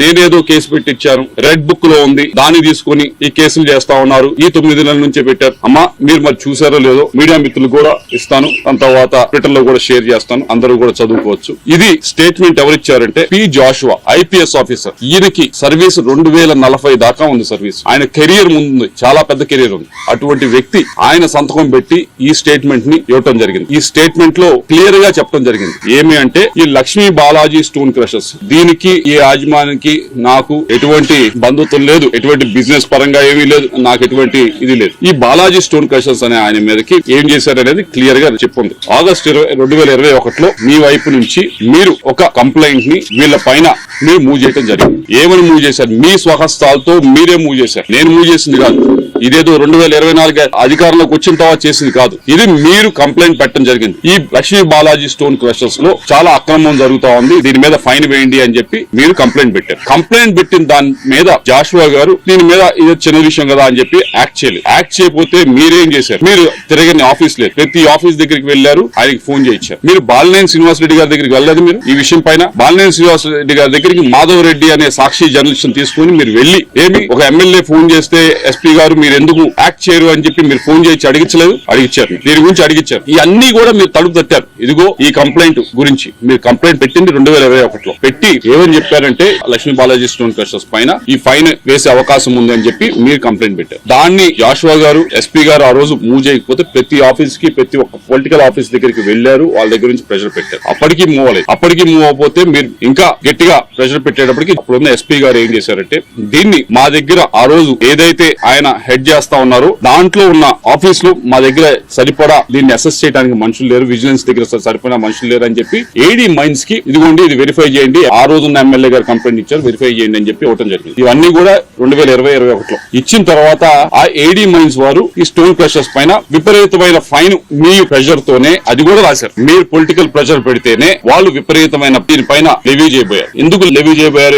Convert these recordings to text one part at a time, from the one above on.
నేనేదో కేసు పెట్టించాను, red book లో ఉంది, దాన్ని తీసుకుని ఈ కేసులు చేస్తా ఉన్నారు, ఈ 9 నెలల నుంచే పెట్టారు. అమ్మా మీరు మరి చూసారో లేదో మీడియా మిత్రులు కూడా ఇస్తాను, దాని తర్వాత ట్విట్టర్ లో కూడా షేర్ చేస్తాను, అందరూ కూడా చదువుకోవచ్చు. ఇది స్టేట్మెంట్ ఎవరిచ్చారంటే పి జాషువా, ఐపీఎస్ ఆఫీసర్. ఈయనకి సర్వీస్ 2040 దాకా ఉంది సర్వీస్. ఆయన కెరియర్ ముందు చాలా పెద్ద కెరియర్ ఉంది. అటువంటి వ్యక్తి ఆయన సంతకం పెట్టి ఈ స్టేట్మెంట్ ని ఇవ్వటం జరిగింది. ఈ స్టేట్మెంట్ లో క్లియర్ గా చెప్పడం జరిగింది ఏమి అంటే, ఈ లక్ష్మీ బాలాజీ స్టోన్ క్రషర్స్ దీనికి ఈ యాజమానికి నాకు ఎటువంటి బంధుత్వం లేదు, ఎటువంటి బిజినెస్ పరంగా ఏమీ లేదు, నాకు ఎటువంటి ఇది లేదు. ఈ బాలాజీ స్టోన్ క్రషర్స్ అనే ఆయన మీదకి ఏం చేశారనేది క్లియర్ గా చెప్పుంది. ఆగస్టు 2021లో మీ వైపు నుంచి మీరు ఒక కంప్లైంట్ ని వీళ్ళ పైన మీరు మూవ్ చేయడం జరిగింది. ఏమని మూవ్ చేశారు? మీ స్వహస్తాలతో మీరే మూవ్ చేశారు. నేను మూవ్ చేసింది కాదు. ఇదేదో 2024 అధికారంలోకి వచ్చిన తర్వాత చేసింది కాదు. ఇది మీరు కంప్లైంట్ పెట్టడం జరిగింది. ఈ లక్ష్మీ బాలాజీ స్టోన్ క్రషర్స్ లో చాలా అక్రమం జరుగుతా ఉంది, దీని మీద ఫైన్ వేయండి అని చెప్పి మీరు కంప్లైంట్ పెట్టారు. కంప్లైంట్ పెట్టిన దాని మీద జాషువా గారు దీని మీద ఇది చిన్న విషయం కదా అని చెప్పి యాక్ట్ చేయలేదు. యాక్ట్ చేయకపోతే మీరేం చేశారు? మీరు తిరగని ఆఫీస్ లేదు, ప్రతి ఆఫీస్ దగ్గరికి వెళ్లారు, ఆయనకి ఫోన్ చేయించారు. మీరు బాలినేని శ్రీనివాస్ రెడ్డి గారి దగ్గరికి వెళ్ళలేదు. మీరు ఈ విషయం పైన బాలినేని శ్రీనివాస్ రెడ్డి గారి దగ్గరికి మాధవ్ రెడ్డి అనే సాక్షి జర్నలిస్ట్ తీసుకుని మీరు వెళ్లి ఏమి ఒక ఎమ్మెల్యే ఫోన్ చేస్తే ఎస్పీ గారు మీరు ఎందుకు యాక్ట్ చేయరు అని చెప్పి మీరు ఫోన్ చేయించి అడిగించలేదు, అడిగించారు. దీని గురించి అడిగించారు. ఇవన్నీ కూడా మీరు తలుపు తట్టారు. ఇదిగో ఈ కంప్లైంట్ గురించి మీరు కంప్లైంట్ పెట్టింది 2021లో పెట్టి ఏమని చెప్పారంటే, లక్ష్మీ బాలాజీ స్టోన్ క్రషర్స్ పైన ఈ ఫైన్ వేసే అవకాశం ఉంది అని చెప్పి మీరు కంప్లైంట్ పెట్టారు. దాన్ని జాషువా గారు, ఎస్పీ గారు ఆ రోజు మూవ్ చేయకపోతే ప్రతి ఆఫీస్ కి, ప్రతి ఒక్క పొలిటికల్ ఆఫీస్ దగ్గరికి వెళ్లారు, వాళ్ళ దగ్గర నుంచి ప్రెషర్ పెట్టారు. అప్పటికి మూవ్ అవ్వలేదు. అప్పటికి మూవ్ అవ్వకపోతే మీరు ఇంకా గట్టిగా ప్రెషర్ పెట్టేటప్పటికి అప్పుడున్న ఎస్పీ గారు ఏం చేశారంటే, దీన్ని మా దగ్గర ఆ రోజు ఏదైతే ఆయన హెడ్ చేస్తా ఉన్నారో దాంట్లో ఉన్న ఆఫీస్ లో మా దగ్గర సరిపడా దీన్ని అసెస్ చేయడానికి మనుషులు లేరు, విజిలెన్స్ దగ్గర సరిపడా మనుషులు లేరు అని చెప్పి ఏడీ మైన్స్ కి ఇదిగోండి ఇది వెరిఫై చేయండి, ఆ రోజు ఉన్న ఎమ్మెల్యే గారు కంప్లైంట్ ఇచ్చారు, వెరిఫై చేయండి అని చెప్పి ఇవ్వడం జరిగింది. ఇవన్నీ కూడా 2020-21లో ఇచ్చిన తర్వాత ఆ ఏడీ మైన్స్ వారు ఈ స్టోన్ క్రషర్స్ పైన విపరీతమైన ఫైన్ మీ ప్రెషర్ తోనే, అది కూడా రాశారు, మీరు పొలిటికల్ ప్రెషర్ పెడితేనే వాళ్ళు విపరీతమైన దీనిపైన లెవీ చేయబోయారు. ఎందుకు లెవీ చేయబోయారు?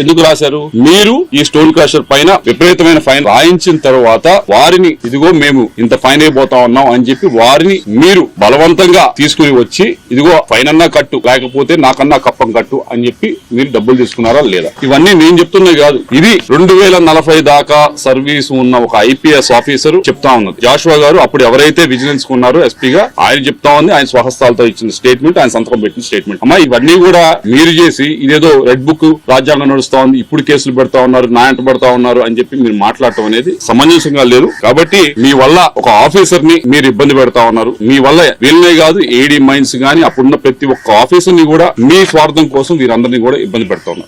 ఎందుకు రాశారు? మీరు ఈ స్టోన్ క్రషర్ పైన విపరీతమైన ఫైన్ రాయించిన తర్వాత వారిని ఇదిగో మేము ఇంత ఫైన్ అయిపోతా ఉన్నాం అని చెప్పి వారిని మీరు బలవంతంగా తీసుకుని వచ్చి ఇదిగో ఫైన్ అన్నా కట్టు, లేకపోతే నాకన్నా కప్పం కట్టు అని చెప్పి మీరు డబ్బులు తీసుకున్నారా లేదా? ఇవన్నీ నేను చెప్తున్నా కాదు, ఇది 2040 దాకా సర్వీస్ ఉన్న ఒక ఐపీఎస్ ఆఫీసర్ చెప్తా ఉన్నది. జాషువా గారు అప్పుడు ఎవరైతే విజిలెన్స్ ఉన్నారో ఎస్పీగా ఆయన చెప్తా ఉంది, ఆయన స్వహస్తాలతో ఇచ్చిన స్టేట్మెంట్, ఆయన సంతకం పెట్టిన స్టేట్మెంట్. అమ్మా ఇవన్నీ కూడా మీరు చేసి ఇదేదో రెడ్ బుక్ రాజ్యాంగం నడుస్తా ఉంది, ఇప్పుడు కేసులు పెడతా ఉన్నారు, న్యాయం పెడతా ఉన్నారు అని చెప్పి మీరు మాట్లాడటం అనేది సమంజసంగా లేదు. కాబట్టి మీ వల్ల ఒక ఆఫీసర్ ని మీరు ఇబ్బంది పెడతా ఉన్నారు. మీ వల్ల వీళ్ళనే కాదు, ఏడీ మైన్స్ గానీ అప్పుడున్న ప్రతి ఒక్క ఆఫీసర్ ని కూడా మీ స్వార్థం కోసం వీరందరినీ కూడా ఇబ్బంది పెడతా ఉన్నారు.